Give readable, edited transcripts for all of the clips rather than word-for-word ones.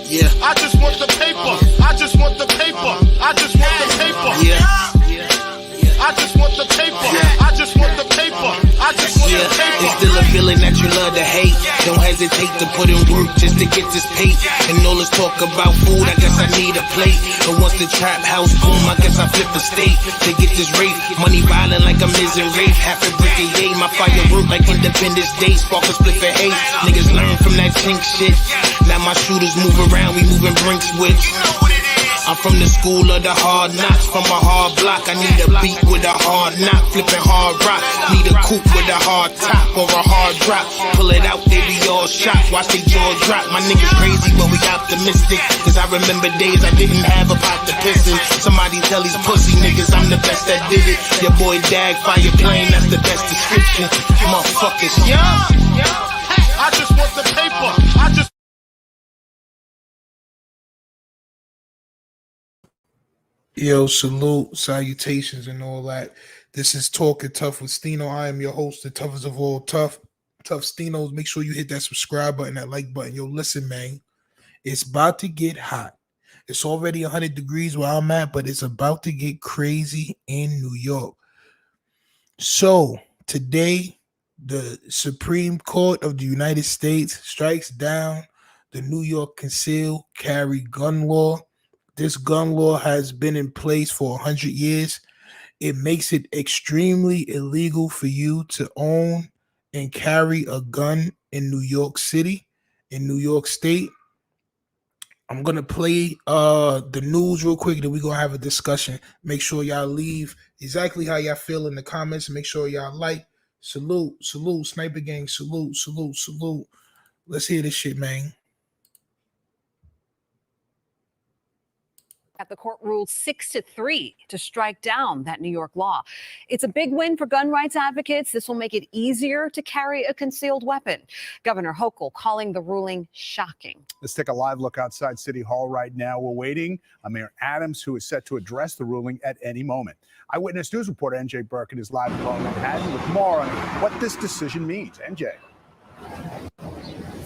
Yeah. I just want the paper. I just want the paper. I just want the paper. Yeah. I just want the paper. I just want the paper. I just want the paper. It's still a feeling that you love to hate. Don't hesitate to put in work just to get this pay. And all this talk about food, I guess I need a plate. But once the trap house boom, I guess I flip a state to get this rape. Money violent like I'm in rape. Half a brick a yay, my firework like Independence Day. Spark a split for hate. Niggas learn from that chink shit. Now my shooters move around, we moving brinks with. I'm from the school of the hard knocks, from a hard block. I need a beat with a hard knock, flipping hard rock. Need a coupe with a hard top or a hard drop. Pull it out, they be all shocked, watch they jaw drop. My niggas crazy, but we optimistic. Cause I remember days I didn't have a pot to piss in. Somebody tell these pussy niggas I'm the best that did it. Your boy Dag, fire plane, that's the best description. Motherfuckers, Yeah. I just want the paper. I just Yo, salute, salutations, and all that. This is Talking Tough with Stino. I am your host, the toughest of all tough Stinos. Make sure you hit that subscribe button, that like button. Yo, listen, man, it's about to get hot. It's already 100 degrees where I'm at, but it's about to get crazy in New York. So today, the Supreme Court of the United States strikes down the New York concealed carry gun law. This gun law has been in place for 100 years. It makes it extremely illegal for you to own and carry a gun in New York City, in New York State. I'm going to play the news real quick, then we're going to have a discussion. Make sure y'all leave exactly how y'all feel in the comments. Make sure y'all like. Salute, Sniper Gang, salute. Let's hear this shit, man. The court ruled 6-3 to strike down that New York law. It's a big win for gun rights advocates. This will make it easier to carry a concealed weapon. Governor Hochul calling the ruling shocking. Let's take a live look outside City Hall right now. We're waiting on Mayor Adams, who is set to address the ruling at any moment. Eyewitness News reporter NJ Birkin is live in Manhattan with more on what this decision means. NJ.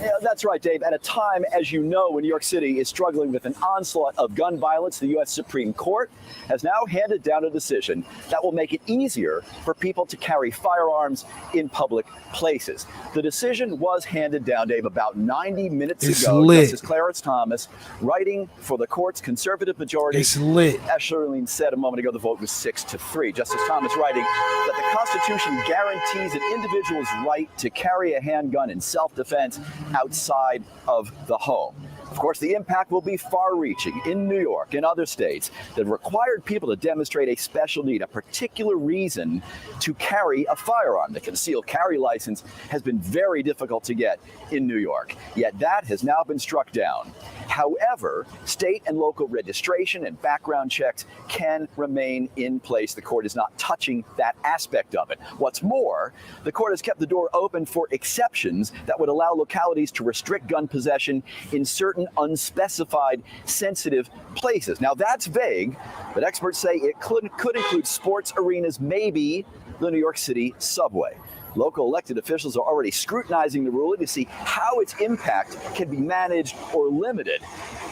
Yeah, that's right, Dave. At a time, as you know, when New York City is struggling with an onslaught of gun violence, the U.S. Supreme Court has now handed down a decision that will make it easier for people to carry firearms in public places. The decision was handed down, Dave, about 90 minutes ago. Lit. Justice Clarence Thomas, writing for the court's conservative majority. It's lit. As Charlene said a moment ago, the vote was 6-3. Justice Thomas writing that the Constitution guarantees an individual's right to carry a handgun in self-defense outside of the home. Of course, the impact will be far-reaching in New York and other states that required people to demonstrate a special need, a particular reason to carry a firearm. The concealed carry license has been very difficult to get in New York, yet that has now been struck down. However, state and local registration and background checks can remain in place. The court is not touching that aspect of it. What's more, the court has kept the door open for exceptions that would allow localities to restrict gun possession in certain unspecified sensitive places. Now that's vague, but experts say it could include sports arenas, maybe the New York City subway. Local elected officials are already scrutinizing the ruling to see how its impact can be managed or limited.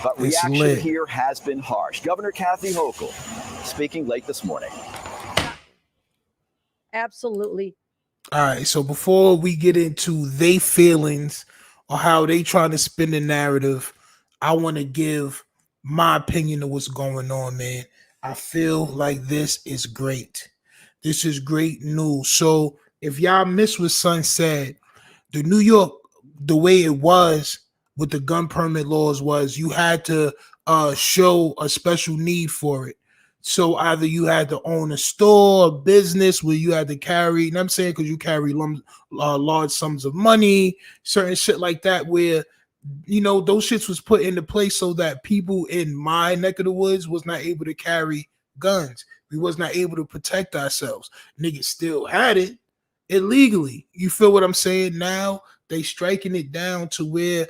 But reaction here has been harsh. Governor Kathy Hochul speaking late this morning. Absolutely. All right, so before we get into their feelings or how they trying to spin the narrative, I want to give my opinion of what's going on, man. I feel like this is great. This is great news. So if y'all missed what Son said, the New York, the way it was with the gun permit laws was you had to show a special need for it. So either you had to own a store, a business where you had to carry, you know what I'm saying, because you carry large sums of money, certain shit like that, where, you know, those shits was put into place so that people in my neck of the woods was not able to carry guns. We was not able to protect ourselves. Niggas still had it illegally. You feel what I'm saying? Now they striking it down to where,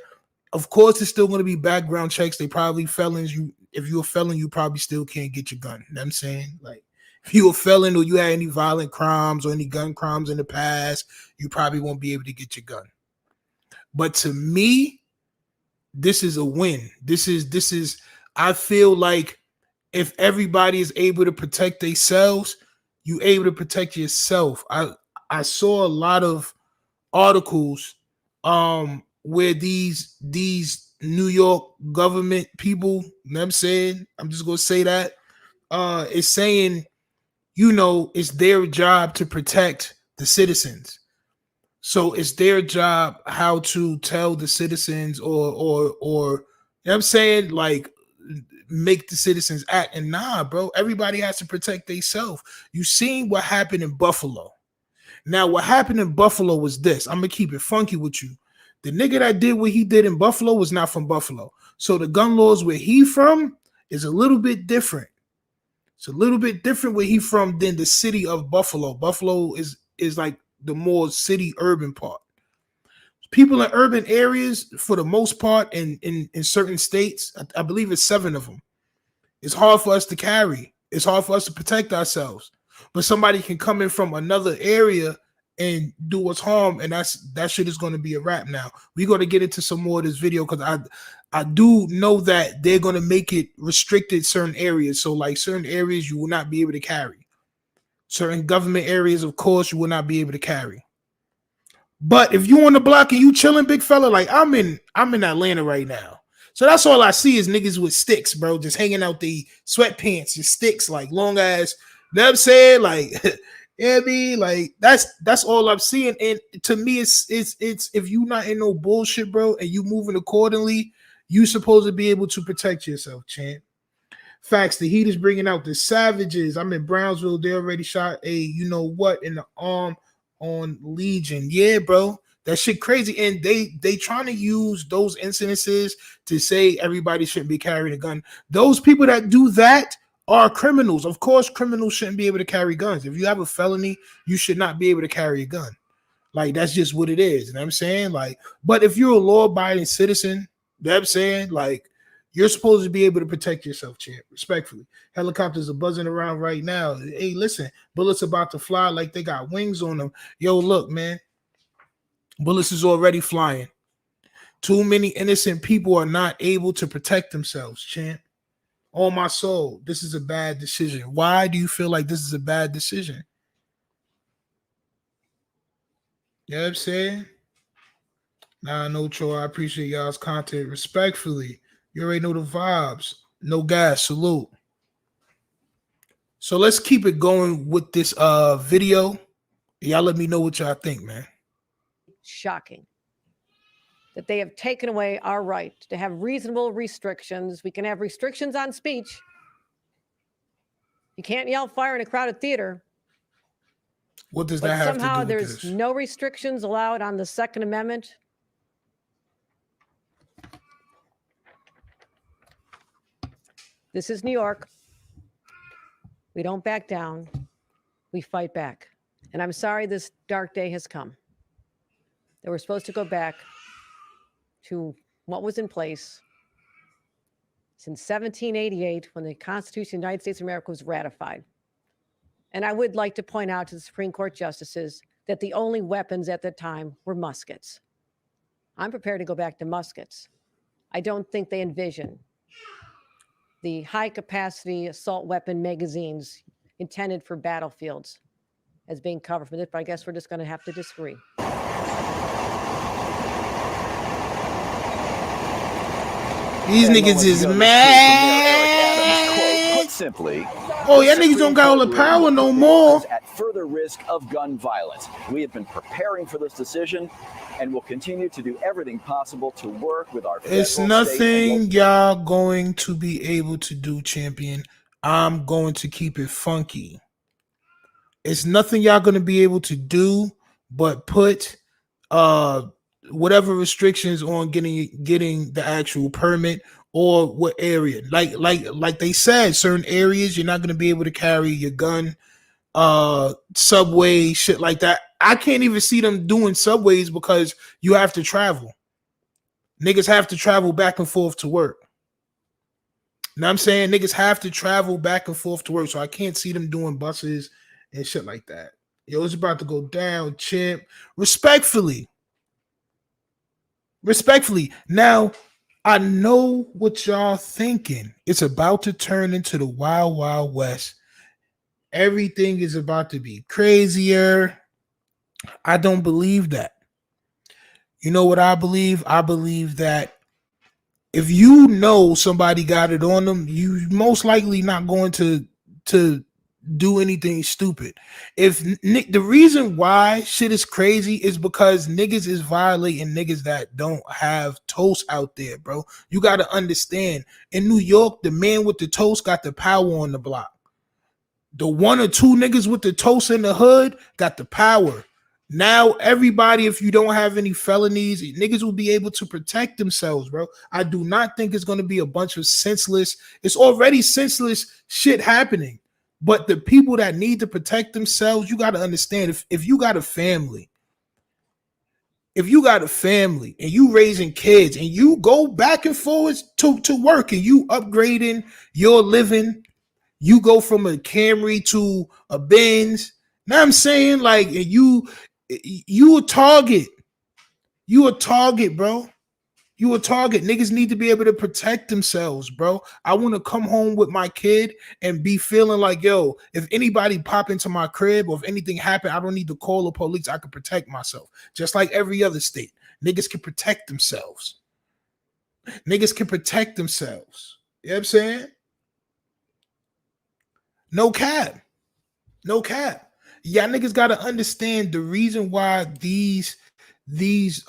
of course, it's still going to be background checks. They probably felons. If you're a felon, you probably still can't get your gun. You know what I'm saying? Like, if you're a felon or you had any violent crimes or any gun crimes in the past, you probably won't be able to get your gun. But to me, this is a win. This is I feel like if everybody is able to protect themselves, you able to protect yourself. I saw a lot of articles where these New York government people, you know what I'm saying? I'm just gonna say that is saying, you know, it's their job to protect the citizens. So it's their job how to tell the citizens or you know what I'm saying, like make the citizens act. And nah, bro, everybody has to protect themselves. You seen what happened in Buffalo. Now, what happened in Buffalo was this. I'm gonna keep it funky with you. The nigga that did what he did in Buffalo was not from Buffalo. So the gun laws where he from is a little bit different. It's a little bit different where he from than the city of Buffalo. Buffalo is like the more city urban part. People in urban areas, for the most part, in certain states, I believe it's 7 of them. It's hard for us to carry. It's hard for us to protect ourselves. But somebody can come in from another area and do us harm, and that shit is going to be a wrap. Now we're going to get into some more of this video because I do know that they're going to make it restricted certain areas. So like certain areas you will not be able to carry. Certain government areas, of course, you will not be able to carry. But if you on the block and you chilling, big fella, like I'm in Atlanta right now. So that's all I see is niggas with sticks, bro, just hanging out the sweatpants and sticks, like long ass. You know what I'm saying? Like, yeah, me, like that's all I'm seeing. And to me, it's if you not in no bullshit, bro, and you moving accordingly, you supposed to be able to protect yourself, champ. Facts. The Heat is bringing out the Savages. I'm in Brownsville. They already shot a you know what in the arm on Legion. Yeah, bro. That shit crazy. And they trying to use those incidences to say everybody shouldn't be carrying a gun. Those people that do that are criminals. Of course, criminals shouldn't be able to carry guns. If you have a felony, you should not be able to carry a gun. Like, that's just what it is. You know what I'm saying? Like, but if you're a law-abiding citizen, you know what I'm saying? Like, you're supposed to be able to protect yourself, champ. Respectfully. Helicopters are buzzing around right now. Hey, listen, bullets about to fly like they got wings on them. Yo, look, man. Bullets is already flying. Too many innocent people are not able to protect themselves, champ. On my soul, this is a bad decision. Why do you feel like this is a bad decision? You know what I'm saying? Nah, no Troy. I appreciate y'all's content. Respectfully, you already know the vibes. No gas. Salute. So let's keep it going with this video. Y'all let me know what y'all think, man. Shocking that they have taken away our right to have reasonable restrictions. We can have restrictions on speech. You can't yell fire in a crowded theater. What does that have to do with somehow this? there's no restrictions allowed on the Second Amendment. This is New York. We don't back down. We fight back. And I'm sorry this dark day has come. That we're supposed to go back to what was in place since 1788 when the Constitution of the United States of America was ratified. And I would like to point out to the Supreme Court justices that the only weapons at the time were muskets. I'm prepared to go back to muskets. I don't think they envision the high-capacity assault weapon magazines intended for battlefields as being covered for this, but I guess we're just going to have to disagree. These niggas is mad. Put simply, oh, y'all niggas don't got all the power no more. At further risk of gun violence. We have been preparing for this decision and will continue to do everything possible to work with our federal, it's nothing y'all going to be able to do, champion. I'm going to keep it funky. It's nothing y'all going to be able to do but put whatever restrictions on getting the actual permit or what area. Like they said, certain areas you're not going to be able to carry your gun. Subway, shit like that. I can't even see them doing subways because you have to travel. Niggas have to travel back and forth to work. You know what I'm saying? Niggas have to travel back and forth to work, so I can't see them doing buses and shit like that. Yo, it's about to go down, champ. Respectfully. Now, I know what y'all thinking. It's about to turn into the Wild Wild West. Everything is about to be crazier. I don't believe that. You know what I believe? I believe that if you know somebody got it on them, you most likely not going to do anything stupid. If the reason why shit is crazy is because niggas is violating niggas that don't have toast out there, bro. You got to understand. In New York, the man with the toast got the power on the block. The one or two niggas with the toast in the hood got the power. Now everybody, if you don't have any felonies, niggas will be able to protect themselves, bro. I do not think it's going to be a bunch of senseless. It's already senseless shit happening. But the people that need to protect themselves, you got to understand, if you got a family, and you raising kids and you go back and forwards to work and you upgrading your living, you go from a Camry to a Benz. Now I'm saying, like, you a target. You a target, bro. You a target. Niggas need to be able to protect themselves, bro. I want to come home with my kid and be feeling like, yo, if anybody pop into my crib or if anything happen, I don't need to call the police. I can protect myself. Just like every other state. Niggas can protect themselves. Niggas can protect themselves. You know what I'm saying? No cap. No cap. Y'all niggas got to understand the reason why these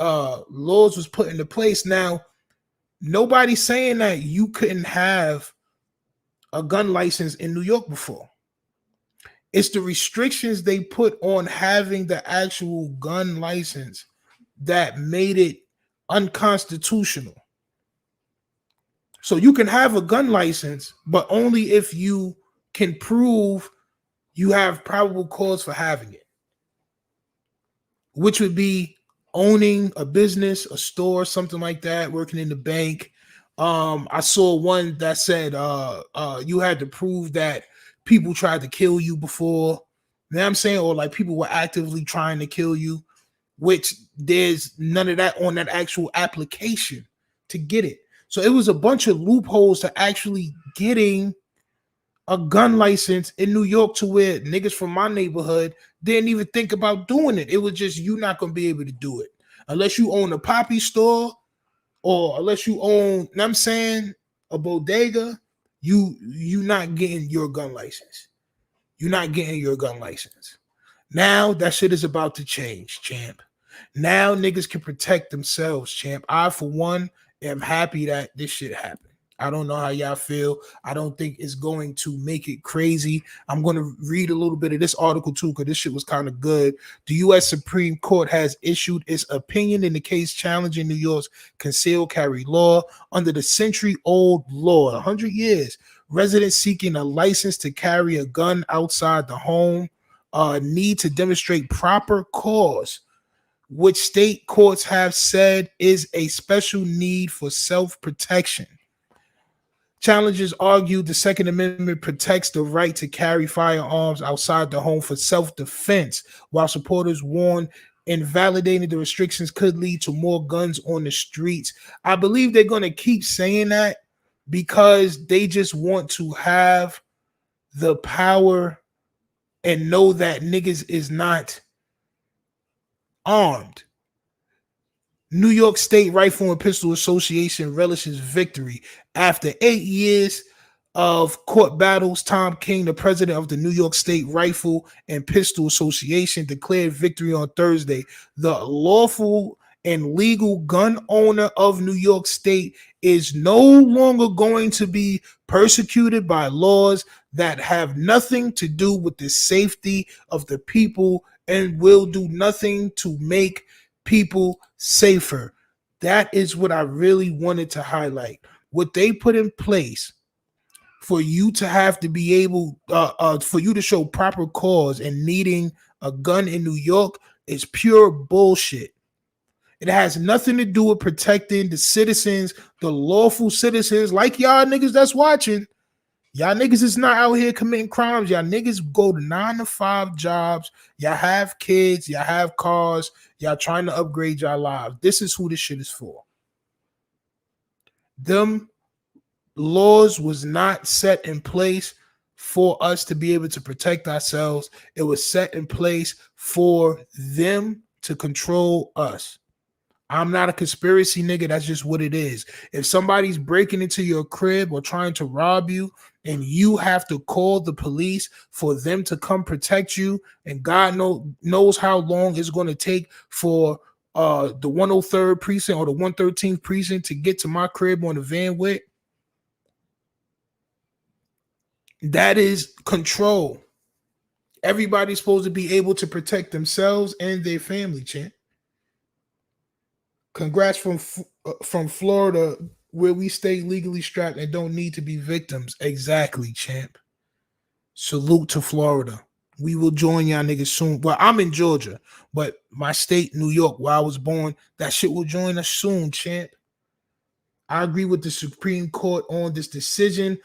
laws was put into place. Now, nobody's saying that you couldn't have a gun license in New York before. It's the restrictions they put on having the actual gun license that made it unconstitutional. So you can have a gun license, but only if you can prove you have probable cause for having it, which would be owning a business, a store, something like that, working in the bank. I saw one that said you had to prove that people tried to kill you before. You know what I'm saying? Or like people were actively trying to kill you, which there's none of that on that actual application to get it. So it was a bunch of loopholes to actually getting a gun license in New York, to where niggas from my neighborhood didn't even think about doing it. It was just, you not going to be able to do it unless you own a poppy store, or unless you own, you know what I'm saying, a bodega. You not getting your gun license. You're not getting your gun license. Now that shit is about to change, champ. Now niggas can protect themselves, champ. I, for one, am happy that this shit happened. I don't know how y'all feel. I don't think it's going to make it crazy. I'm going to read a little bit of this article too, because this shit was kind of good. The U.S. Supreme Court has issued its opinion in the case challenging New York's concealed carry law. Under the century-old law, 100 years, residents seeking a license to carry a gun outside the home need to demonstrate proper cause, which state courts have said is a special need for self-protection. Challengers argued the Second Amendment protects the right to carry firearms outside the home for self-defense, while supporters warned invalidating the restrictions could lead to more guns on the streets. I believe they're going to keep saying that because they just want to have the power and know that niggas is not armed. New York State Rifle and Pistol Association relishes victory. After 8 years of court battles, Tom King, the president of the New York State Rifle and Pistol Association, declared victory on Thursday. The lawful and legal gun owner of New York State is no longer going to be persecuted by laws that have nothing to do with the safety of the people and will do nothing to make people safer. That is what I really wanted to highlight. What they put in place for you to have to be able, for you to show proper cause and needing a gun in New York is pure bullshit. It has nothing to do with protecting the citizens, the lawful citizens like y'all niggas that's watching. Y'all niggas is not out here committing crimes. Y'all niggas go to 9-to-5 jobs. Y'all have kids. Y'all have cars. Y'all trying to upgrade y'all lives. This is who this shit is for. Them laws was not set in place for us to be able to protect ourselves. It was set in place for them to control us. I'm not a conspiracy nigga. That's just what it is. If somebody's breaking into your crib or trying to rob you and you have to call the police for them to come protect you, and God knows how long it's going to take for the 103rd precinct or the 113th precinct to get to my crib on the Van Wyck, that is control. Everybody's supposed to be able to protect themselves and their family, champ. Congrats from Florida, where we stay legally strapped and don't need to be victims. Exactly, champ. Salute to Florida. We will join y'all niggas soon. Well, I'm in Georgia, but my state, New York, where I was born, that shit will join us soon, champ. I agree with the Supreme Court on this decision.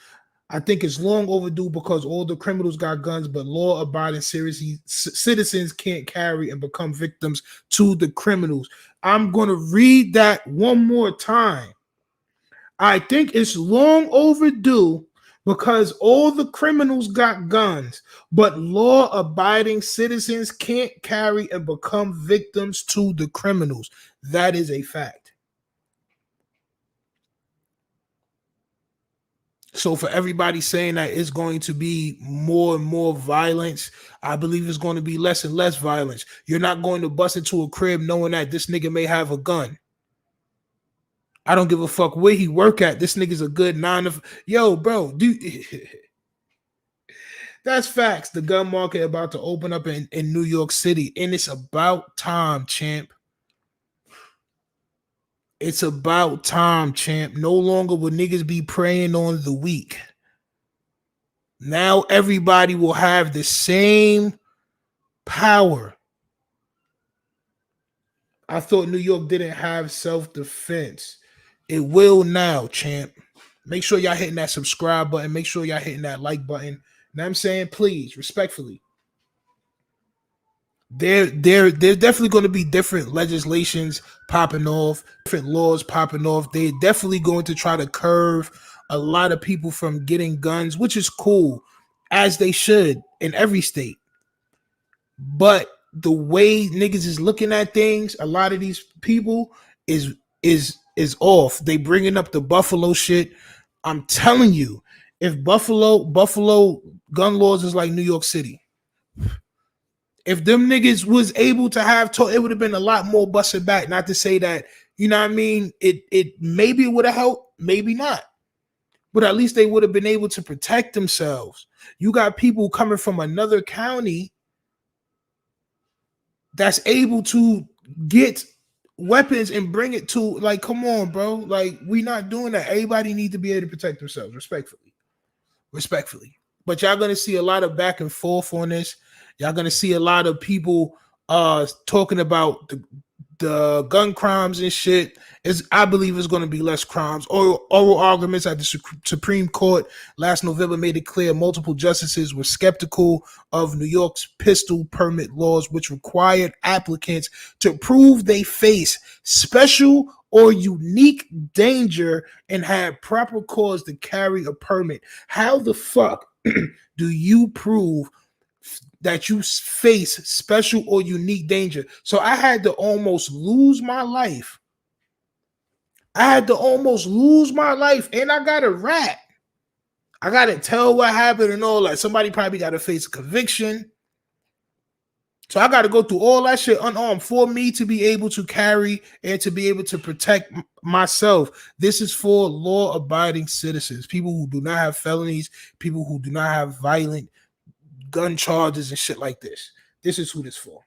I think it's long overdue because all the criminals got guns, but law-abiding citizens can't carry and become victims to the criminals. I'm going to read that one more time. I think it's long overdue because all the criminals got guns, but law-abiding citizens can't carry and become victims to the criminals. That is a fact. So for everybody saying that it's going to be more and more violence, I believe it's going to be less and less violence. You're not going to bust into a crib knowing that this nigga may have a gun. I don't give a fuck where he work at. This nigga's a good 9 to... Yo, bro, dude. That's facts. The gun market about to open up in New York City, and it's about time, champ. It's about time, champ. No longer will niggas be preying on the weak. Now everybody will have the same power. I thought New York didn't have self-defense. It will now, champ. Make sure y'all hitting that subscribe button. Make sure y'all hitting that like button. You know what I'm saying? Please, respectfully. There's definitely going to be different legislations popping off, different laws popping off. They're definitely going to try to curve a lot of people from getting guns, which is cool, as they should in every state. But the way niggas is looking at things, a lot of these people is off. They bringing up the Buffalo shit. I'm telling you, if Buffalo gun laws is like New York City. If them niggas was able to have it would have been a lot more busted back. Not to say that, you know what I mean? It maybe it would have helped, maybe not. But at least they would have been able to protect themselves. You got people coming from another county that's able to get weapons and bring it to, like, come on, bro. Like, we not doing that. Everybody need to be able to protect themselves, respectfully. But y'all gonna see a lot of back and forth on this. Y'all gonna see a lot of people talking about the gun crimes and shit. I believe it's gonna be less crimes. Oral arguments at the Supreme Court last November made it clear multiple justices were skeptical of New York's pistol permit laws, which required applicants to prove they face special or unique danger and had proper cause to carry a permit. How the fuck do you prove that you face special or unique danger? So I had to almost lose my life. And I got a rat. I got to tell what happened and all that. Somebody probably got to face a conviction. So I got to go through all that shit unarmed for me to be able to carry and to be able to protect myself. This is for law-abiding citizens, people who do not have felonies, people who do not have violent gun charges and shit like this. This is who this for.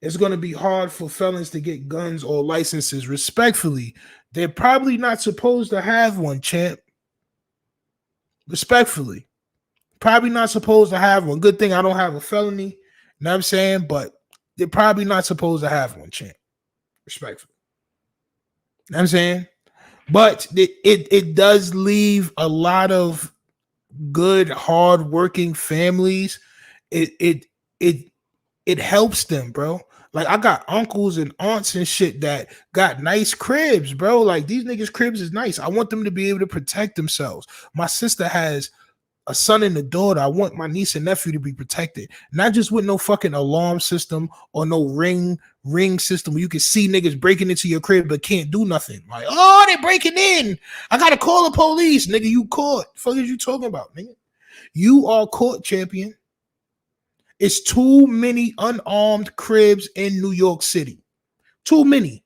It's going to be hard for felons to get guns or licenses. Respectfully, they're probably not supposed to have one, champ. Respectfully, probably not supposed to have one. Good thing I don't have a felony. You know what I'm saying? But they're probably not supposed to have one, champ. Respectfully. You know what I'm saying? But it does leave a lot of good, hard-working families. It helps them, bro. Like, I got uncles and aunts and shit that got nice cribs, bro. Like, these niggas' cribs is nice. I want them to be able to protect themselves. My sister has a son and a daughter. I want my niece and nephew to be protected, not just with no fucking alarm system or no ring system where you can see niggas breaking into your crib but can't do nothing. Like, oh, they breaking in. I gotta call the police, nigga. You caught. Fuck is you talking about, nigga? You are caught, champion. It's too many unarmed cribs in New York City. Too many.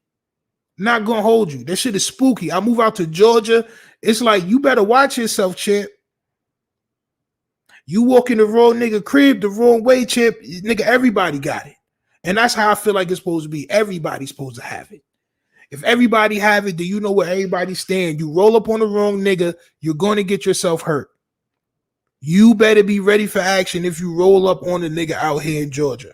Not gonna hold you. That shit is spooky. I move out to Georgia. It's like, you better watch yourself, champ. You walk in the wrong nigga crib the wrong way, champ. Nigga, everybody got it. And that's how I feel like it's supposed to be. Everybody's supposed to have it. If everybody have it, then you know where everybody stand. You roll up on the wrong nigga, you're going to get yourself hurt. You better be ready for action if you roll up on a nigga out here in Georgia.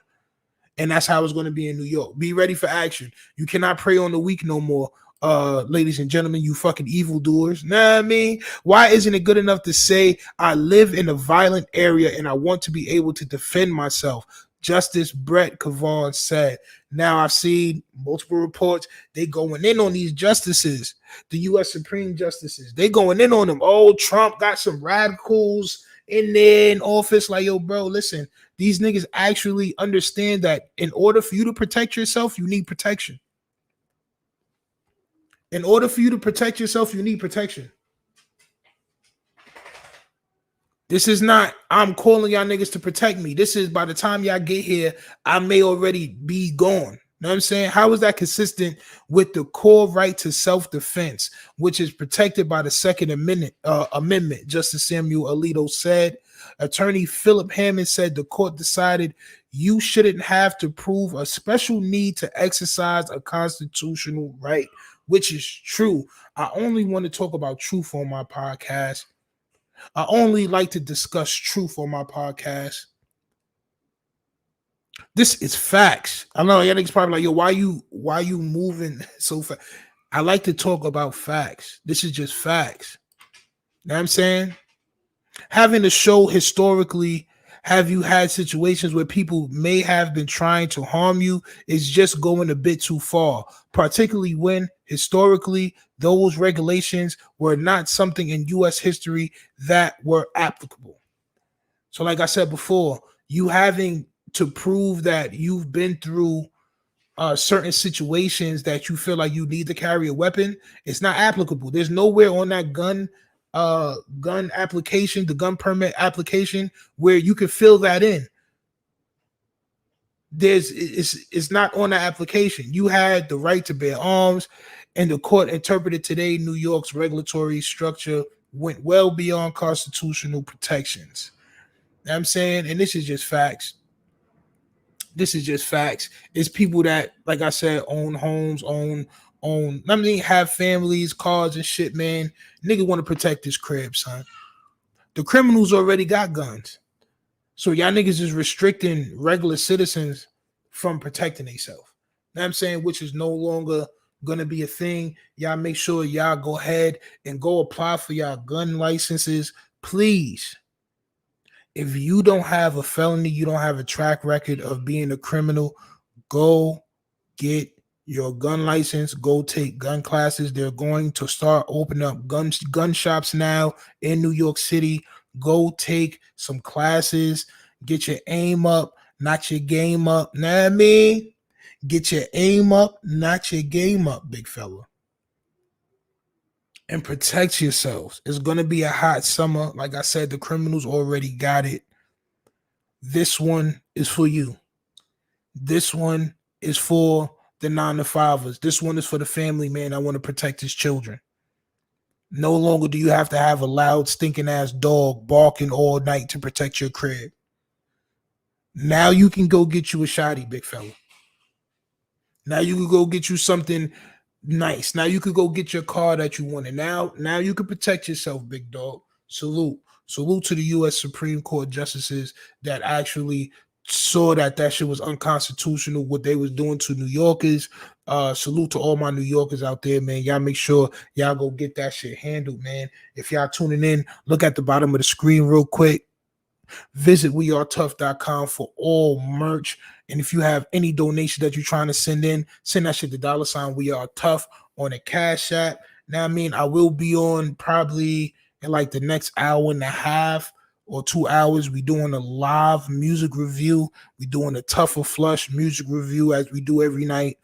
And that's how it's going to be in New York. Be ready for action. You cannot prey on the weak no more, ladies and gentlemen, you fucking evildoers. Nah, I mean, why isn't it good enough to say I live in a violent area and I want to be able to defend myself? Justice Brett Kavanaugh said. Now, I've seen multiple reports. They going in on these justices, the U.S. Supreme Justices. They going in on them. Oh, Trump got some radicals in there in office. Like, yo, bro, listen, these niggas actually understand that in order for you to protect yourself, you need protection. In order for you to protect yourself, you need protection. This is not, I'm calling y'all niggas to protect me. This is, by the time y'all get here, I may already be gone. You know what I'm saying? How is that consistent with the core right to self-defense, which is protected by the Second Amendment? Justice Samuel Alito said. Attorney Philip Hammond said the court decided you shouldn't have to prove a special need to exercise a constitutional right, which is true. I only want to talk about truth on my podcast. I only like to discuss truth on my podcast. This is facts. I know y'all niggas probably like, yo, why you moving so fast? I like to talk about facts. This is just facts. You know what I'm saying? Having to show historically, have you had situations where people may have been trying to harm you is just going a bit too far, particularly when historically those regulations were not something in U.S. history that were applicable. So like I said before, you having to prove that you've been through certain situations that you feel like you need to carry a weapon, it's not applicable. There's nowhere on that gun application, the gun permit application, where you can fill that in. It's not on the application. You had the right to bear arms, and the court interpreted today New York's regulatory structure went well beyond constitutional protections. You know what I'm saying? And this is just facts. This is just facts. It's people that, like I said, own homes, have families, cars and shit, man. Nigga want to protect his crib, son. The criminals already got guns. So y'all niggas is restricting regular citizens from protecting themselves. You know what I'm saying? Which is no longer going to be a thing. Y'all make sure y'all go ahead and go apply for y'all gun licenses. Please. If you don't have a felony, you don't have a track record of being a criminal, go get your gun license, go take gun classes. They're going to start opening up gun shops now in New York City. Go take some classes, get your aim up, not your game up. Know what I mean? Get your aim up, not your game up, big fella. And protect yourselves. It's going to be a hot summer. Like I said, the criminals already got it. This one is for you. This one is for the 9-to-5ers. This one is for the family man. I want to protect his children. No longer do you have to have a loud, stinking ass dog barking all night to protect your crib. Now you can go get you a shotty, big fella. Now you can go get you something nice. Now you could go get your car that you wanted. Now you can protect yourself, big dog. Salute to the U.S. Supreme Court justices that actually saw that shit was unconstitutional, what they was doing to New Yorkers. Salute to all my New Yorkers out there, man. Y'all make sure y'all go get that shit handled, man. If y'all tuning in, look at the bottom of the screen real quick. Visit wearetough.com for all merch. And if you have any donation that you're trying to send in, send that shit to $ We Are Tough on the Cash App. Now, I mean, I will be on probably in like the next hour and a half or 2 hours. We doing a live music review. We doing a Tougher Flush music review as we do every night.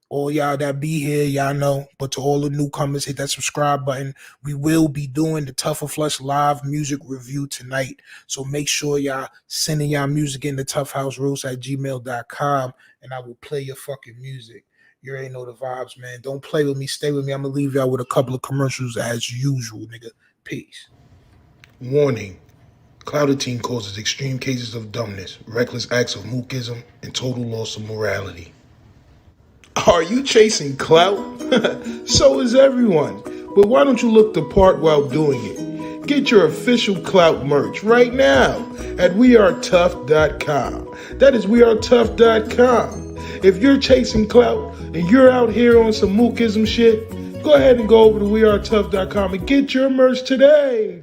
All y'all that be here, y'all know. But to all the newcomers, hit that subscribe button. We will be doing the Tougher Flush live music review tonight. So make sure y'all sending y'all music in to toughhouseroast@gmail.com, and I will play your fucking music. You already know the vibes, man. Don't play with me. Stay with me. I'm going to leave y'all with a couple of commercials as usual, nigga. Peace. Warning. Clouded teen causes extreme cases of dumbness, reckless acts of mookism, and total loss of morality. Are you chasing clout? So is everyone. But why don't you look the part while doing it? Get your official clout merch right now at wearetough.com. That is wearetough.com. If you're chasing clout and you're out here on some mookism shit, go ahead and go over to wearetough.com and get your merch today.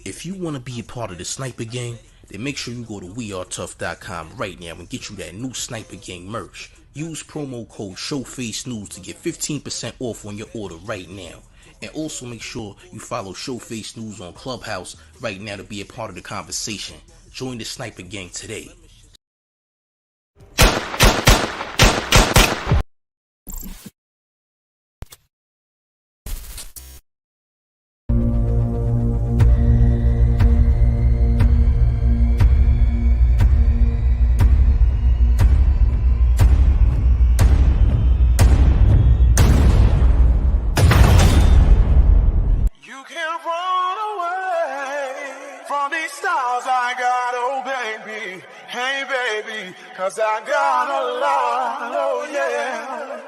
If you want to be a part of the Sniper Gang, then make sure you go to wearetough.com right now and get you that new Sniper Gang merch. Use promo code SHOWFACENEWS to get 15% off on your order right now. And also make sure you follow Showface News on Clubhouse right now to be a part of the conversation. Join the Sniper Gang today. Cause I got a lot, oh yeah.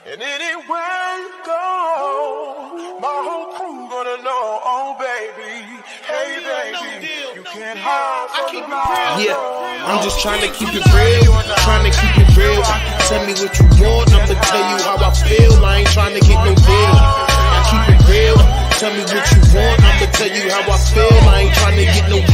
And anywhere you go, my whole crew gonna know, oh baby, hey baby, you can't hide from the light. Yeah, I'm just trying to keep it real, trying to keep it real. Tell me what you want, I'ma tell you how I feel. I ain't trying to get no deal, I keep it real. Tell me what you want, I'ma tell you how I feel. I ain't trying to get no